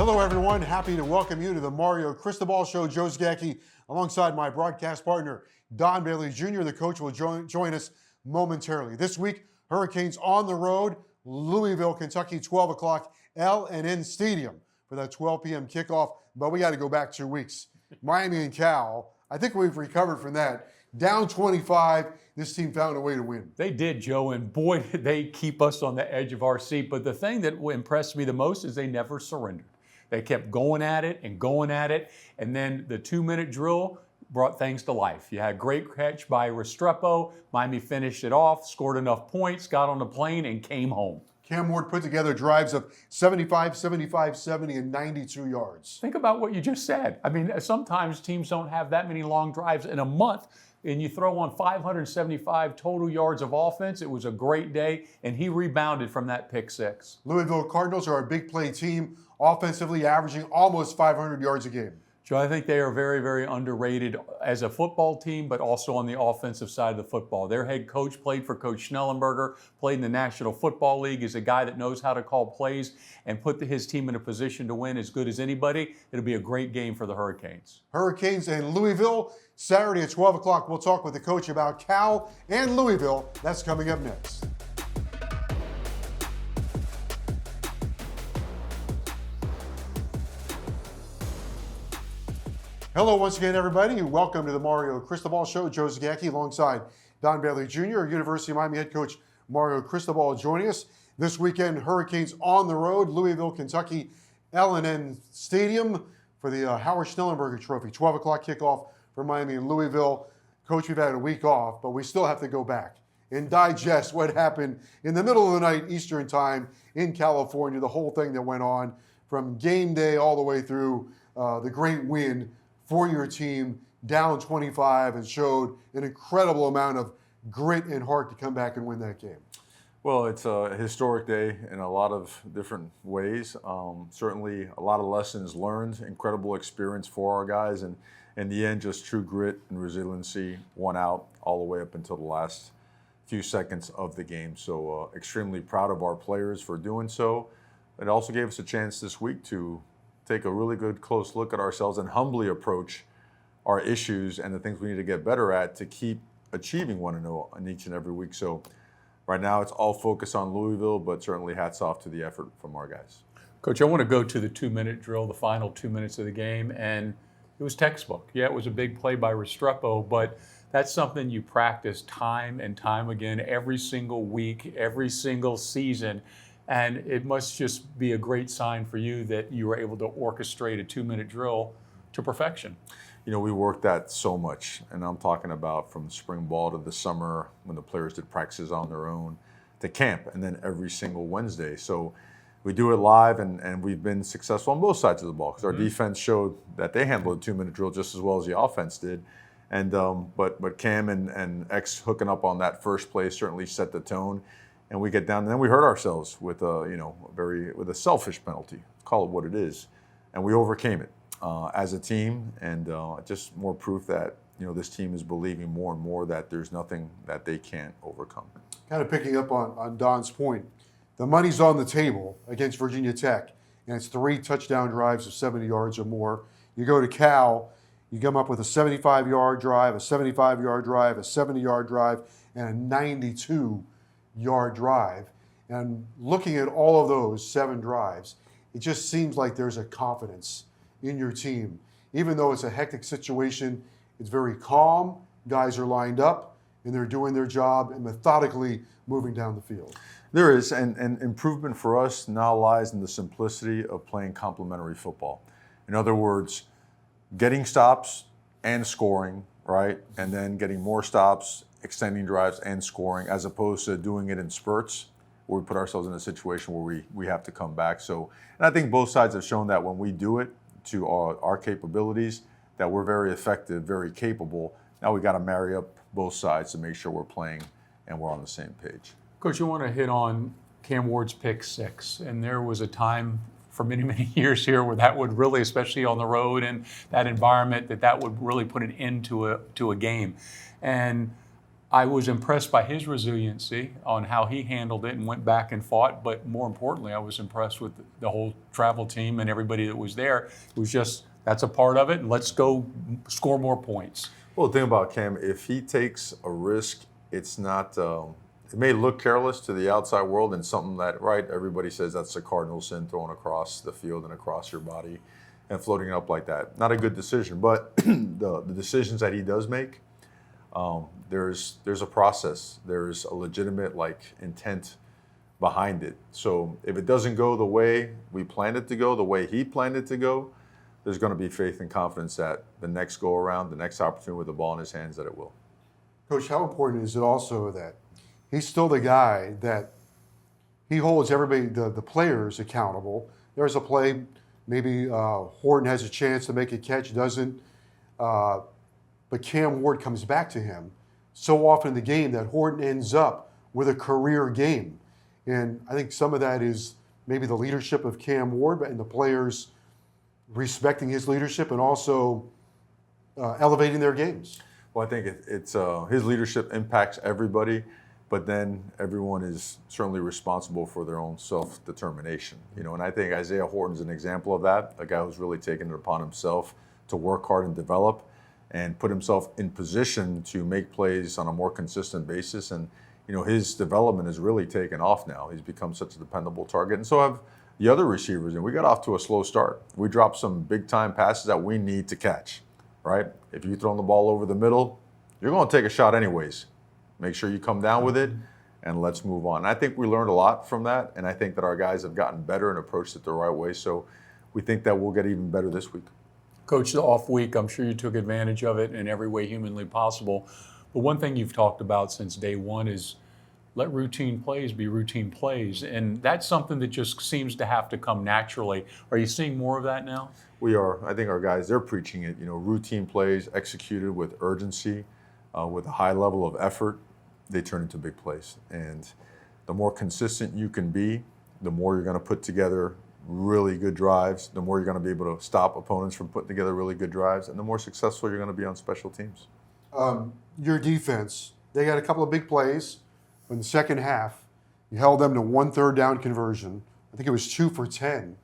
Hello, everyone. Happy to welcome you to the Mario Cristobal Show. Joe Zagacki, alongside my broadcast partner, Don Bailey Jr. The coach will join us momentarily. This week, Hurricanes on the road, Louisville, Kentucky, 12 o'clock, L&N Stadium for that 12 p.m. kickoff. But we got to go back 2 weeks. Miami and Cal, I think we've recovered from that. Down 25, this team found a way to win. They did, Joe, and boy, did they keep us on the edge of our seat. But the thing that impressed me the most is they never surrendered. They kept going at it, and then the 2-minute drill brought things to life. You had a great catch by Restrepo. Miami finished it off, scored enough points, got on the plane, and came home. Cam Ward put together drives of 75, 75, 70, and 92 yards. Think about what you just said. I mean, sometimes teams don't have that many long drives in a month, and you throw on 575 total yards of offense. It was a great day, and he rebounded from that pick six. Louisville Cardinals are a big play team, offensively averaging almost 500 yards a game. Joe, I think they are very, very underrated as a football team, but also on the offensive side of the football. Their head coach played for Coach Schnellenberger, played in the National Football League, is a guy that knows how to call plays and put his team in a position to win as good as anybody. It'll be a great game for the Hurricanes. Hurricanes and Louisville, Saturday at 12 o'clock. We'll talk with the coach about Cal and Louisville. That's coming up next. Hello once again, everybody. Welcome to the Mario Cristobal Show. Joe Zagacki alongside Don Bailey Jr., University of Miami head coach Mario Cristobal joining us. This weekend, Hurricanes on the road, Louisville, Kentucky, L&N Stadium for the Howard Schnellenberger Trophy. 12 o'clock kickoff for Miami and Louisville. Coach, we've had a week off, but we still have to go back and digest what happened in the middle of the night Eastern time in California, the whole thing that went on from game day all the way through the great win for your team, down 25, and showed an incredible amount of grit and heart to come back and win that game. Well, it's a historic day in a lot of different ways. Certainly a lot of lessons learned, incredible experience for our guys, and in the end, just true grit and resiliency won out all the way up until the last few seconds of the game. So extremely proud of our players for doing so. It also gave us a chance this week to take a really good close look at ourselves and humbly approach our issues and the things we need to get better at to keep achieving 1-0 in each and every week. So right now it's all focused on Louisville, but certainly hats off to the effort from our guys. Coach, I want to go to the 2-minute drill, the final 2 minutes of the game, and it was textbook. Yeah, it was a big play by Restrepo, but that's something you practice time and time again, every single week, every single season. And it must just be a great sign for you that you were able to orchestrate a 2-minute drill to perfection. You know, we worked that so much, and I'm talking about from spring ball to the summer when the players did practices on their own to camp, and then every single Wednesday. So we do it live, and we've been successful on both sides of the ball because our defense showed that they handled a 2-minute drill just as well as the offense did. And but Cam and X hooking up on that first play certainly set the tone. And we get down, and then we hurt ourselves with a selfish penalty. Call it what it is, and we overcame it as a team, and just more proof that this team is believing more and more that there's nothing that they can't overcome. Kind of picking up on Don's point, the money's on the table against Virginia Tech, and it's 3 touchdown drives of 70 yards or more. You go to Cal, you come up with a 75-yard drive, a 75-yard drive, a 70-yard drive, and a 92-yard drive. And looking at all of those 7 drives, it just seems like there's a confidence in your team. Even though it's a hectic situation, it's very calm. Guys are lined up, and they're doing their job and methodically moving down the field. There is, and improvement for us now lies in the simplicity of playing complementary football. In other words, getting stops and scoring, right? And then getting more stops, extending drives and scoring, as opposed to doing it in spurts where we put ourselves in a situation where we have to come back. So, and I think both sides have shown that when we do it to our capabilities, that we're very effective, very capable. Now we got to marry up both sides to make sure we're playing and we're on the same page. Coach, you want to hit on Cam Ward's pick 6, and there was a time for many, many years here where that would really, especially on the road and that environment, that would really put an end to a game. And I was impressed by his resiliency on how he handled it and went back and fought. But more importantly, I was impressed with the whole travel team and everybody that was there. It was just, that's a part of it, and let's go score more points. Well, the thing about Cam, if he takes a risk, it's not. It may look careless to the outside world and something that, right, everybody says that's a cardinal sin, thrown across the field and across your body and floating it up like that. Not a good decision, but the decisions that he does make, there's a process. There's a legitimate intent behind it. So if it doesn't go the way we planned it to go, the way he planned it to go, there's going to be faith and confidence that the next go around, the next opportunity with the ball in his hands, that it will. Coach, how important is it also that he's still the guy that he holds everybody, the players, accountable? There's a play, maybe Horton has a chance to make a catch, doesn't, but Cam Ward comes back to him so often in the game that Horton ends up with a career game. And I think some of that is maybe the leadership of Cam Ward and the players respecting his leadership and also elevating their games. Well, I think it's his leadership impacts everybody, but then everyone is certainly responsible for their own self-determination. And I think Isaiah Horton's an example of that, a guy who's really taken it upon himself to work hard and develop and put himself in position to make plays on a more consistent basis. And, his development has really taken off now. He's become such a dependable target. And so have the other receivers. And we got off to a slow start. We dropped some big-time passes that we need to catch, right? If you throw the ball over the middle, you're going to take a shot anyways. Make sure you come down with it, and let's move on. And I think we learned a lot from that, and I think that our guys have gotten better and approached it the right way. So we think that we'll get even better this week. Coach, the off week, I'm sure you took advantage of it in every way humanly possible. But one thing you've talked about since day one is let routine plays be routine plays. And that's something that just seems to have to come naturally. Are you seeing more of that now? We are. I think our guys, they're preaching it. Routine plays executed with urgency, with a high level of effort, they turn into big plays. And the more consistent you can be, the more you're going to put together really good drives, the more you're going to be able to stop opponents from putting together really good drives, and the more successful you're going to be on special teams. Your defense, they got a couple of big plays. In the second half, you held them to 1 third down conversion. I think it was 2 for 10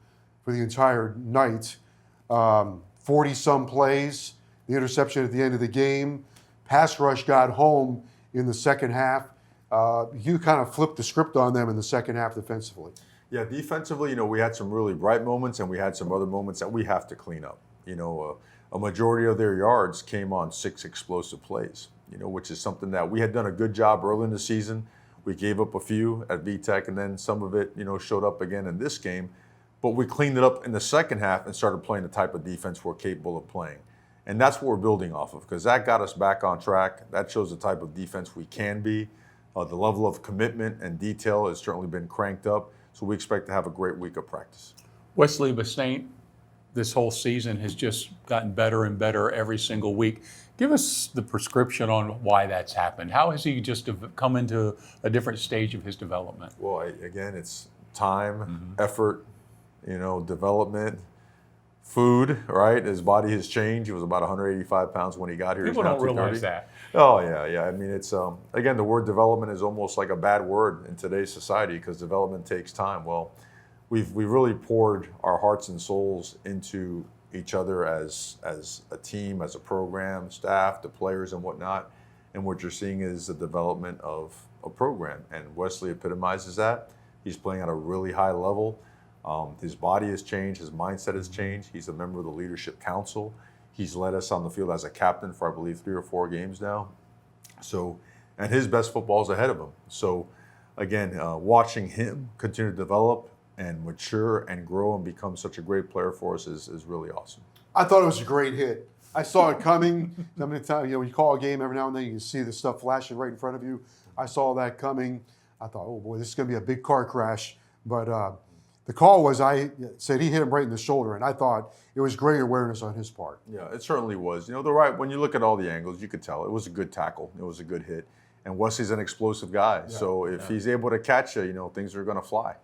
for the entire night. 40-some plays, the interception at the end of the game. Pass rush got home in the second half. You kind of flipped the script on them in the second half defensively. Yeah, defensively, we had some really bright moments, and we had some other moments that we have to clean up. A majority of their yards came on 6 explosive plays, which is something that we had done a good job early in the season. We gave up a few at VTech, and then some of it, showed up again in this game. But we cleaned it up in the second half and started playing the type of defense we're capable of playing. And that's what we're building off of, because that got us back on track. That shows the type of defense we can be. The level of commitment and detail has certainly been cranked up. So we expect to have a great week of practice. Wesley Basaint, this whole season has just gotten better and better every single week. Give us the prescription on why that's happened. How has he just come into a different stage of his development? Well, again, it's time, effort, development, food, right? His body has changed. He was about 185 pounds when he got here. People don't realize that. Oh, yeah. I mean, it's, again, the word development is almost like a bad word in today's society because development takes time. Well, we've really poured our hearts and souls into each other as a team, as a program, staff, the players and whatnot. And what you're seeing is the development of a program. And Wesley epitomizes that. He's playing at a really high level. His body has changed. His mindset has changed. He's a member of the Leadership Council. He's led us on the field as a captain for, I believe, 3 or 4 games now. So, and his best football is ahead of him. So, again, watching him continue to develop and mature and grow and become such a great player for us is really awesome. I thought it was a great hit. I saw it coming. How many times, when you call a game, every now and then you can see the stuff flashing right in front of you. I saw that coming. I thought, oh boy, this is going to be a big car crash. But the call was, I said he hit him right in the shoulder, and I thought it was great awareness on his part. Yeah, it certainly was. When you look at all the angles, you could tell it was a good tackle. It was a good hit. And Wesley's an explosive guy. Yeah, so if he's able to catch you, things are going to fly.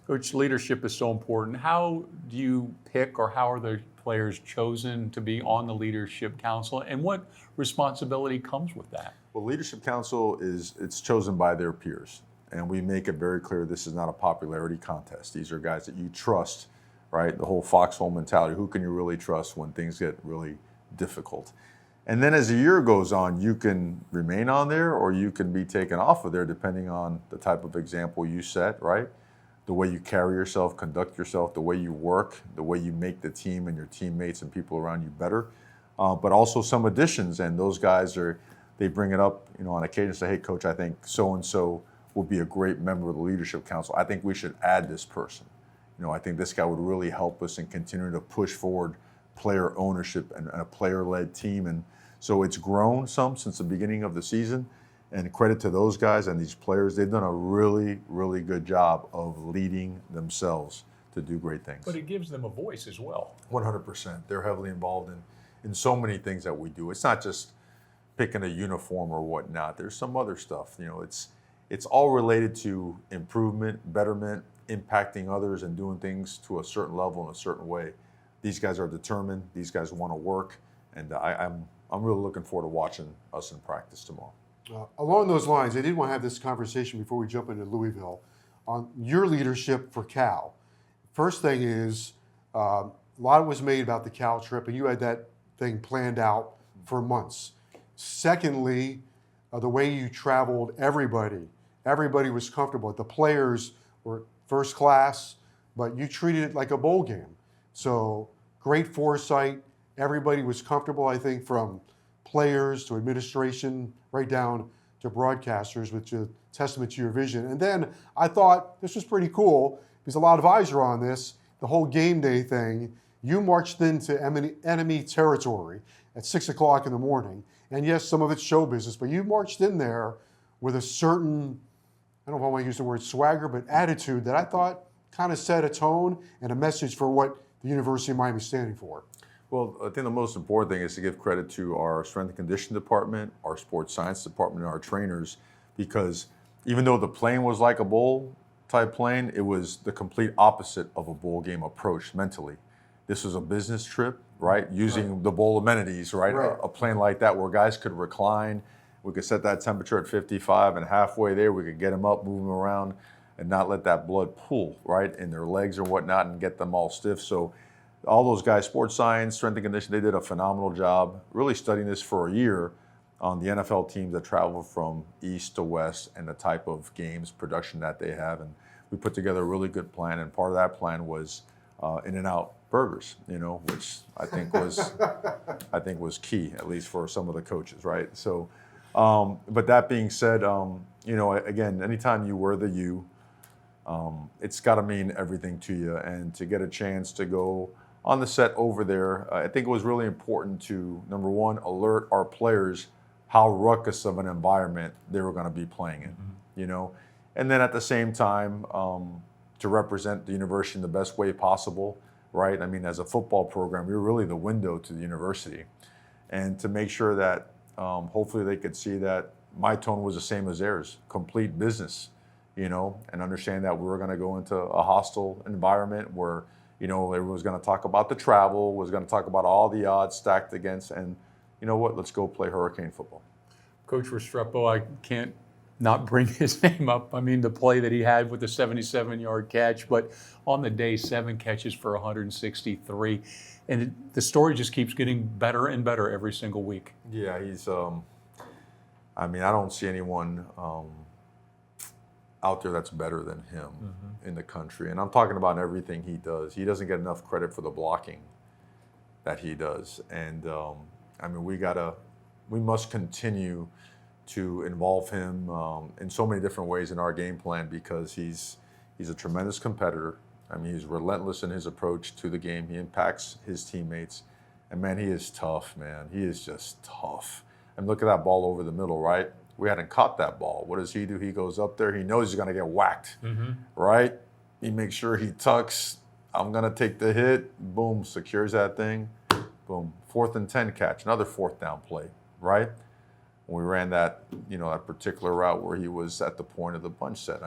Coach, leadership is so important. How do you pick, or how are the players chosen to be on the leadership council, and what responsibility comes with that? Well, Leadership Council it's chosen by their peers. And we make it very clear this is not a popularity contest. These are guys that you trust, right? The whole foxhole mentality. Who can you really trust when things get really difficult? And then as the year goes on, you can remain on there or you can be taken off of there depending on the type of example you set, right? The way you carry yourself, conduct yourself, the way you work, the way you make the team and your teammates and people around you better. But also some additions, and those guys they bring it up, on occasion, say, hey, coach, I think so-and-so will be a great member of the Leadership Council. I think we should add this person. I think this guy would really help us in continuing to push forward player ownership and a player-led team. And so it's grown some since the beginning of the season. And credit to those guys and these players. They've done a really, really good job of leading themselves to do great things. But it gives them a voice as well. 100%. They're heavily involved in so many things that we do. It's not just picking a uniform or whatnot. There's some other stuff. It's all related to improvement, betterment, impacting others, and doing things to a certain level in a certain way. These guys are determined. These guys want to work, and I'm really looking forward to watching us in practice tomorrow. Along those lines, I did want to have this conversation before we jump into Louisville on your leadership for Cal. First thing is, a lot was made about the Cal trip, and you had that thing planned out for months. Secondly, the way you traveled, everybody was comfortable. The players were first class, but you treated it like a bowl game. So great foresight. Everybody was comfortable, I think, from players to administration, right down to broadcasters, which is a testament to your vision. And then I thought this was pretty cool because a lot of eyes are on this, the whole game day thing. You marched into enemy territory at 6 o'clock in the morning. And yes, some of it's show business, but you marched in there with a certain, I don't know if I want to use the word swagger, but attitude that I thought kind of set a tone and a message for what the University of Miami is standing for. Well, I think the most important thing is to give credit to our strength and conditioning department, our sports science department, and our trainers, because even though the plane was like a bowl type plane, it was the complete opposite of a bowl game approach mentally. This was a business trip, right? Using the bowl amenities, right? A plane like that where guys could recline. We could set that temperature at 55, and halfway there we could get them up, move them around, and not let that blood pool, right, in their legs or whatnot and get them all stiff. So all those guys, sports science, strength and conditioning, they did a phenomenal job really studying this for a year on the NFL teams that travel from east to west and the type of games, production that they have. And we put together a really good plan, and part of that plan was In-N-Out burgers, which I think was key, at least for some of the coaches, right? So, but that being said, again, anytime you wear the U, it's got to mean everything to you, and to get a chance to go on the set over there, I think it was really important to, number one, alert our players how ruckus of an environment they were going to be playing in, and then at the same time, to represent the university in the best way possible, right? I mean, as a football program, we were really the window to the university, and to make sure that hopefully they could see that my tone was the same as theirs, complete business, and understand that we were going to go into a hostile environment where, everyone was going to talk about the travel, was going to talk about all the odds stacked against, and you know what, let's go play Hurricane football. Coach Restrepo, I can't not bring his name up. I mean, the play that he had with the 77-yard catch, but on the day, 7 catches for 163. And the story just keeps getting better and better every single week. Yeah, he's, I don't see anyone out there that's better than him in the country. And I'm talking about everything he does. He doesn't get enough credit for the blocking that he does. And we must continue to involve him in so many different ways in our game plan, because he's a tremendous competitor. He's relentless in his approach to the game. He impacts his teammates. And man, he is tough, man. He is just tough. And look at that ball over the middle, right? We hadn't caught that ball. What does he do? He goes up there. He knows he's going to get whacked, right? He makes sure he tucks. I'm going to take the hit. Boom, secures that thing. Boom, 4th and 10 catch, another 4th down play, right? When we ran that, that particular route where he was at the point of the punch set.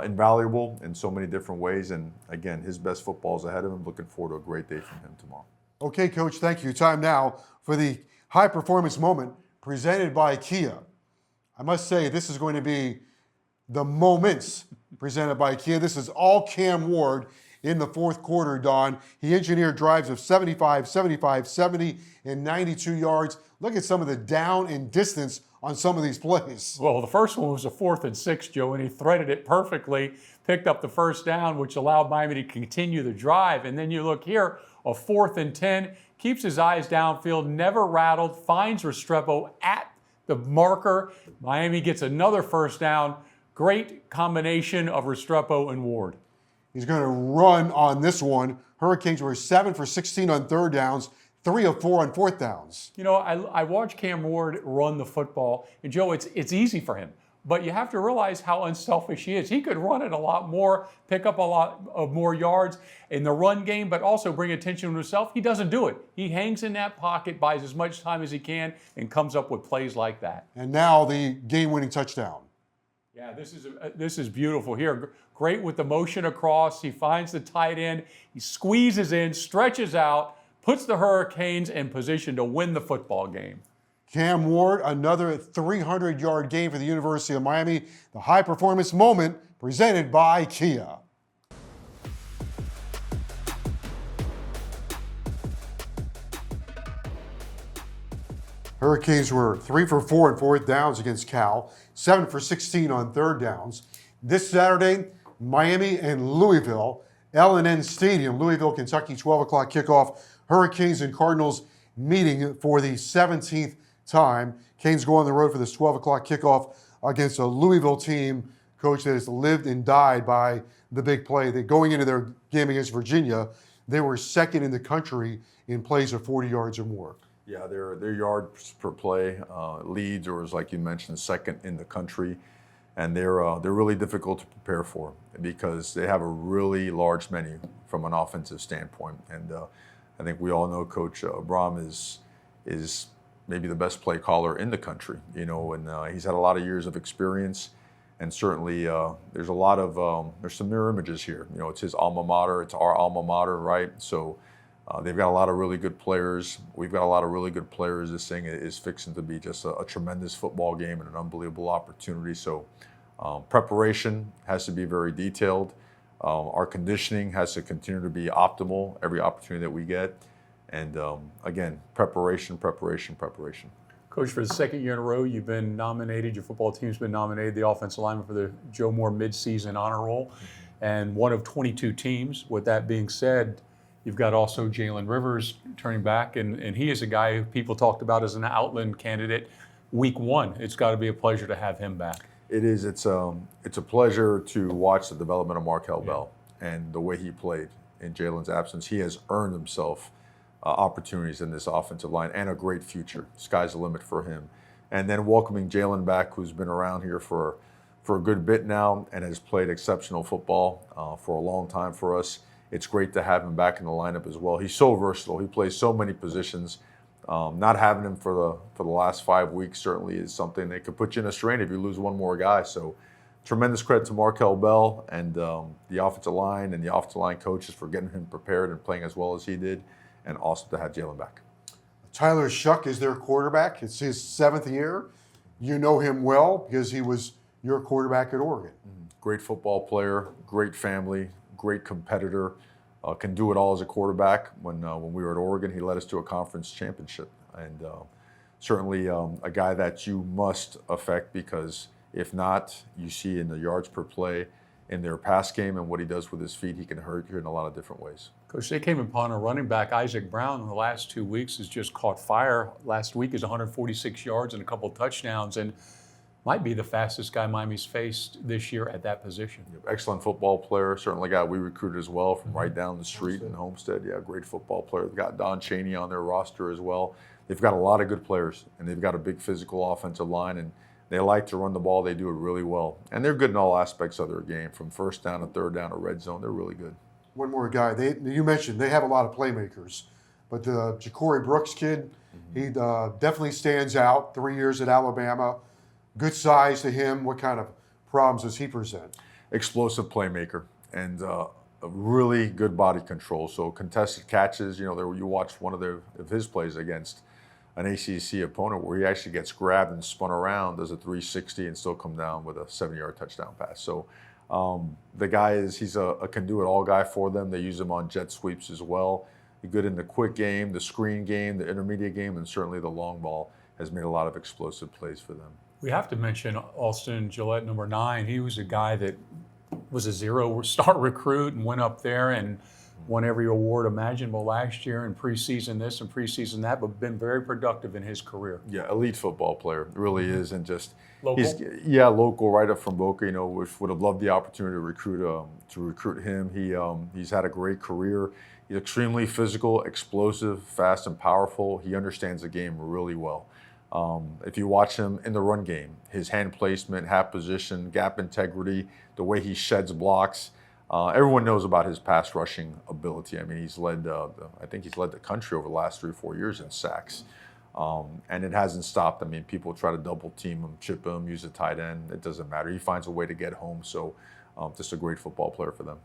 Invaluable in so many different ways. And again, his best football is ahead of him. Looking forward to a great day from him tomorrow. Okay, Coach, thank you. Time now for the high performance moment presented by Kia. I must say, this is going to be the moments presented by Kia. This is all Cam Ward in the fourth quarter, Don. He engineered drives of 75, 75, 70, and 92 yards. Look at some of the down and distance on some of these plays. Well, the first one was a 4th and 6, Joe, and he threaded it perfectly, picked up the first down, which allowed Miami to continue the drive. And then you look here, a 4th and 10, keeps his eyes downfield, never rattled, finds Restrepo at the marker. Miami gets another first down. Great combination of Restrepo and Ward. He's going to run on this one. Hurricanes were 7 for 16 on third downs, 3 of 4 on fourth downs. You know, I watched Cam Ward run the football, and Joe, it's easy for him. But you have to realize how unselfish he is. He could run it a lot more, pick up a lot of more yards in the run game, but also bring attention to himself. He doesn't do it. He hangs in that pocket, buys as much time as he can, and comes up with plays like that. And now the game-winning touchdown. Yeah, this is beautiful here. Great with the motion across. He finds the tight end. He squeezes in, stretches out, puts the Hurricanes in position to win the football game. Cam Ward, another 300-yard game for the University of Miami. The high-performance moment presented by Kia. Hurricanes were 3 for 4 on fourth downs against Cal, 7 for 16 on third downs. This Saturday, Miami and Louisville, L&N Stadium, Louisville, Kentucky, 12 o'clock kickoff. Hurricanes and Cardinals meeting for the 17th time. Canes go on the road for this 12 o'clock kickoff against a Louisville team, coach, that has lived and died by the big play. Going into their game against Virginia, they were second in the country in plays of 40 yards or more. Yeah, their yards per play leads, or as like you mentioned, second in the country, and they're really difficult to prepare for because they have a really large menu from an offensive standpoint. And I think we all know Coach Brahm is maybe the best play caller in the country, you know, and he's had a lot of years of experience, and certainly there's a lot of there's some mirror images here. You know, it's his alma mater, it's our alma mater, right? So. They've got a lot of really good players. We've got a lot of really good players. This thing is fixing to be just a tremendous football game and an unbelievable opportunity. So preparation has to be very detailed. Our conditioning has to continue to be optimal every opportunity that we get. And again, preparation. Coach, for the second year in a row, you've been nominated, your football team's been nominated, the offensive lineman for the Joe Moore midseason honor roll, and one of 22 teams. With that being said, you've got also Jalen Rivers turning back, and he is a guy who people talked about as an Outland candidate week one. It's got to be a pleasure to have him back. It is. It's a pleasure to watch the development of Markel Bell and the way he played in Jalen's absence. He has earned himself opportunities in this offensive line and a great future. Sky's the limit for him. And then welcoming Jalen back, who's been around here for a good bit now and has played exceptional football for a long time for us. It's great to have him back in the lineup as well. He's so versatile. He plays so many positions. Not having him for the last 5 weeks certainly is something that could put you in a strain if you lose one more guy. So tremendous credit to Markel Bell and the offensive line and the offensive line coaches for getting him prepared and playing as well as he did, and awesome to have Jalen back. Tyler Shuck is their quarterback. It's his 7th year. You know him well because he was your quarterback at Oregon. Great football player, great family, great competitor, can do it all as a quarterback. When we were at Oregon, he led us to a conference championship, and certainly a guy that you must affect, because if not, you see in the yards per play in their pass game and what he does with his feet, he can hurt you in a lot of different ways. Coach, they came upon a running back, Isaac Brown, in the last 2 weeks has just caught fire. Last week is 146 yards and a couple touchdowns, and might be the fastest guy Miami's faced this year at that position. Excellent football player. Certainly a guy we recruited as well from right down the street in Homestead. Yeah, great football player. They've got Don Chaney on their roster as well. They've got a lot of good players, and they've got a big physical offensive line, and they like to run the ball. They do it really well. And they're good in all aspects of their game, from first down to third down to red zone. They're really good. One more guy. You mentioned they have a lot of playmakers, but the Ja'Cory Brooks kid, he definitely stands out. 3 years at Alabama. Good size to him. What kind of problems does he present? Explosive playmaker and a really good body control. So contested catches, you watched one of his plays against an ACC opponent where he actually gets grabbed and spun around, does a 360, and still come down with a 7-yard touchdown pass. So the guy he's a can-do-it-all guy for them. They use him on jet sweeps as well. He's good in the quick game, the screen game, the intermediate game, and certainly the long ball has made a lot of explosive plays for them. We have to mention Alston Gillette, number 9. He was a guy that was a 0-star recruit and went up there and won every award imaginable last year in preseason this and preseason that, but been very productive in his career. Yeah, elite football player, really is, and just Local? Local, right up from Boca. Would have loved the opportunity to recruit him. He's had a great career. He's extremely physical, explosive, fast, and powerful. He understands the game really well. If you watch him in the run game, his hand placement, half position, gap integrity, the way he sheds blocks. Everyone knows about his pass rushing ability. I mean, he's led I think he's led the country over the last 3 or 4 years in sacks. And it hasn't stopped. I mean, people try to double team him, chip him, use a tight end. It doesn't matter. He finds a way to get home. So just a great football player for them.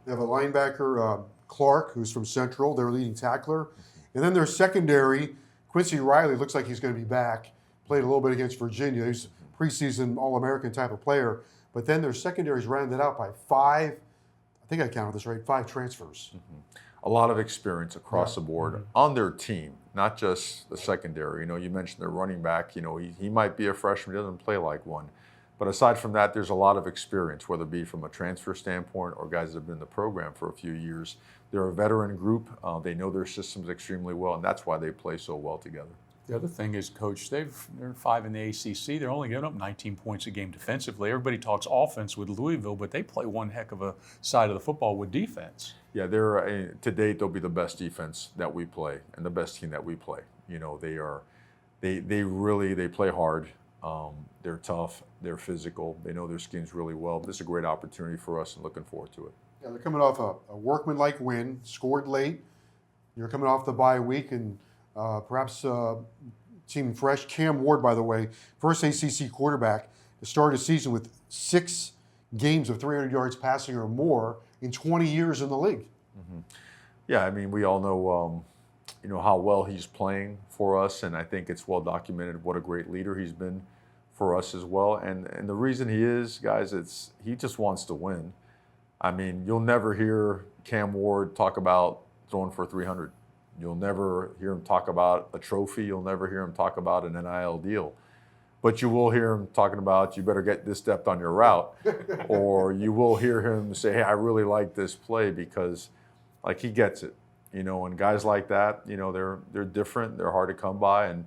They have a linebacker, Clark, who's from Central, their leading tackler. And then their secondary, Quincy Riley, looks like he's going to be back. Played a little bit against Virginia. He's a preseason All-American type of player. But then their secondary is rounded out by 5, I think I counted this right, 5 transfers. A lot of experience across the board on their team, not just the secondary. You mentioned their running back. He might be a freshman, he doesn't play like one. But aside from that, there's a lot of experience, whether it be from a transfer standpoint or guys that have been in the program for a few years. They're a veteran group. They know their systems extremely well, and that's why they play so well together. The other thing is, Coach, they're 5 in the ACC. They're only giving up 19 points a game defensively. Everybody talks offense with Louisville, but they play one heck of a side of the football with defense. Yeah, they're to date they'll be the best defense that we play and the best team that we play. They play hard. They're tough. They're physical. They know their schemes really well. This is a great opportunity for us, and looking forward to it. Yeah, they're coming off a workmanlike win, scored late. You're coming off the bye week, and perhaps team fresh. Cam Ward, by the way, first ACC quarterback to start a season with 6 games of 300 yards passing or more in 20 years in the league. Yeah, I mean, we all know, how well he's playing for us, and I think it's well documented what a great leader he's been for us as well. And the reason he is, guys, he just wants to win. I mean, you'll never hear Cam Ward talk about throwing for 300. You'll never hear him talk about a trophy. You'll never hear him talk about an NIL deal. But you will hear him talking about, you better get this depth on your route. Or you will hear him say, hey, I really like this play, because he gets it. And guys like that, they're different. They're hard to come by. And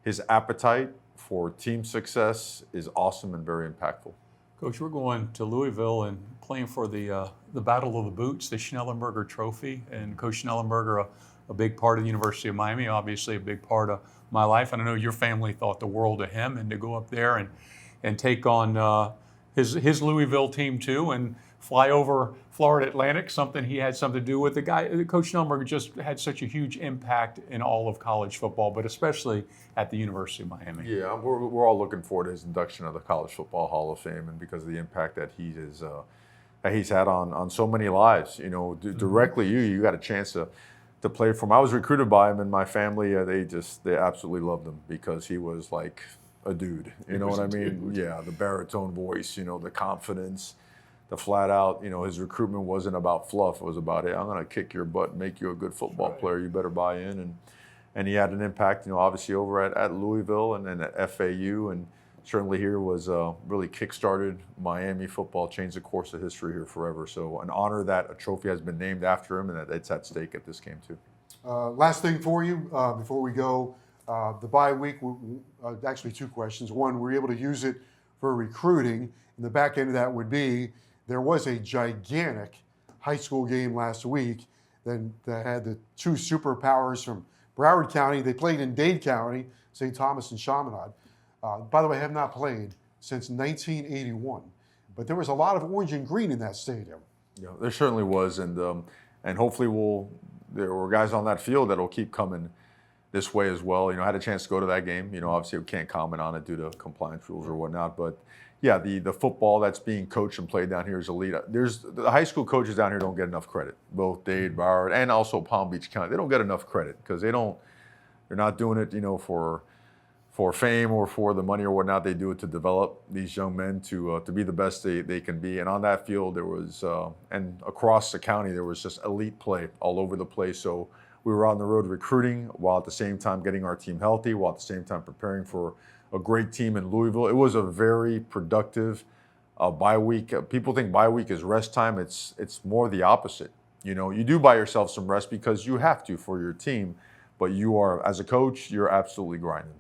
his appetite for team success is awesome and very impactful. Coach, we're going to Louisville and playing for the Battle of the Boots, the Schnellenberger Trophy. And Coach Schnellenberger, a big part of the University of Miami, obviously a big part of my life. And I know your family thought the world of him, and to go up there and take on his Louisville team too, and fly over Florida Atlantic, something he had something to do with. Coach Schnellenberger just had such a huge impact in all of college football, but especially at the University of Miami. Yeah, we're all looking forward to his induction of the College Football Hall of Fame, and because of the impact that he's had on so many lives. Directly you got a chance to play for him. I was recruited by him, and my family, they absolutely loved him because he was like a dude. You know what I mean? Yeah, the baritone voice, the confidence, the flat out, his recruitment wasn't about fluff. It was about, hey, I'm going to kick your butt and make you a good football player. You better buy in. And he had an impact, obviously over at Louisville and then at FAU, and certainly here was really kick-started Miami football, changed the course of history here forever. So an honor that a trophy has been named after him, and that it's at stake at this game too. Last thing for you before we go, the bye week, actually 2 questions. One, were you able to use it for recruiting? And the back end of that would be, there was a gigantic high school game last week that had the 2 superpowers from Broward County. They played in Dade County, St. Thomas and Chaminade. By the way, have not played since 1981. But there was a lot of orange and green in that stadium. Yeah, there certainly was, and hopefully there were guys on that field that will keep coming this way as well. I had a chance to go to that game. Obviously we can't comment on it due to compliance rules or whatnot, but yeah, the football that's being coached and played down here is elite. The high school coaches down here don't get enough credit. Both Dade, Broward, and also Palm Beach County, they don't get enough credit because they don't They're not doing it, for fame or for the money or whatnot. They do it to develop these young men to be the best they can be. And on that field, there was, and across the county, there was just elite play all over the place. So we were on the road recruiting while at the same time getting our team healthy, while at the same time preparing for a great team in Louisville. It was a very productive bye week. People think bye week is rest time. It's more the opposite. You do buy yourself some rest because you have to for your team, but you are, as a coach, you're absolutely grinding.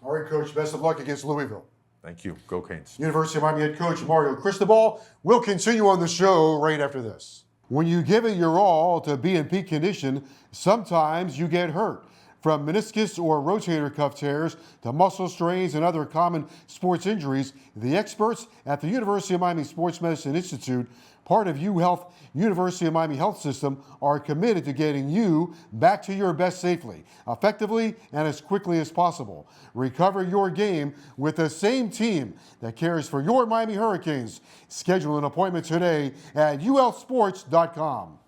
All right, Coach, best of luck against Louisville. Thank you. Go Canes. University of Miami head coach Mario Cristobal will continue on the show right after this. When you give it your all to be in peak condition, sometimes you get hurt. From meniscus or rotator cuff tears to muscle strains and other common sports injuries, the experts at the University of Miami Sports Medicine Institute, part of UHealth University of Miami Health System, are committed to getting you back to your best safely, effectively, and as quickly as possible. Recover your game with the same team that cares for your Miami Hurricanes. Schedule an appointment today at uhealthsports.com.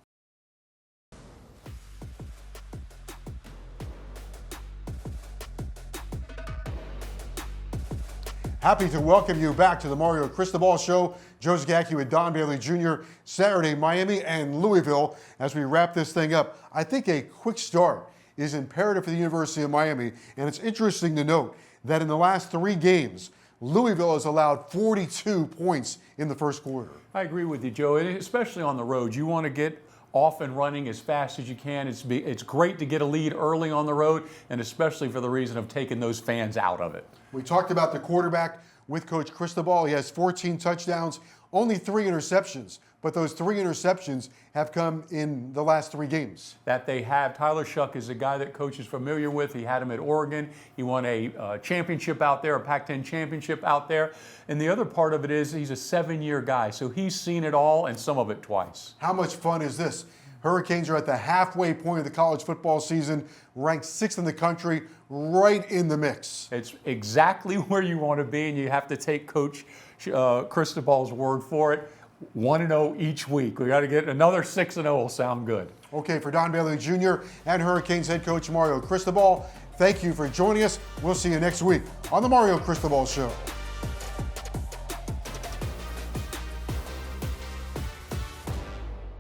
Happy to welcome you back to the Mario Cristobal Show. Joe Zagacki with Don Bailey Jr. Saturday, Miami and Louisville. As we wrap this thing up, I think a quick start is imperative for the University of Miami. And it's interesting to note that in the last 3 games, Louisville has allowed 42 points in the first quarter. I agree with you, Joe, and especially on the road. You want to get off and running as fast as you can. It's great to get a lead early on the road, and especially for the reason of taking those fans out of it. We talked about the quarterback with Coach Cristobal. He has 14 touchdowns, only 3 interceptions, but those 3 interceptions have come in the last 3 games. That they have. Tyler Shuck is a guy that Coach is familiar with. He had him at Oregon. He won a championship out there, a Pac-10 championship out there. And the other part of it is he's a 7-year guy, so he's seen it all and some of it twice. How much fun is this? Hurricanes are at the halfway point of the college football season, ranked 6th in the country, right in the mix. It's exactly where you want to be, and you have to take Coach Cristobal's word for it. 1-0 each week. We got to get another 6-0 will sound good. Okay, for Don Bailey Jr. and Hurricanes head coach Mario Cristobal, thank you for joining us. We'll see you next week on the Mario Cristobal Show.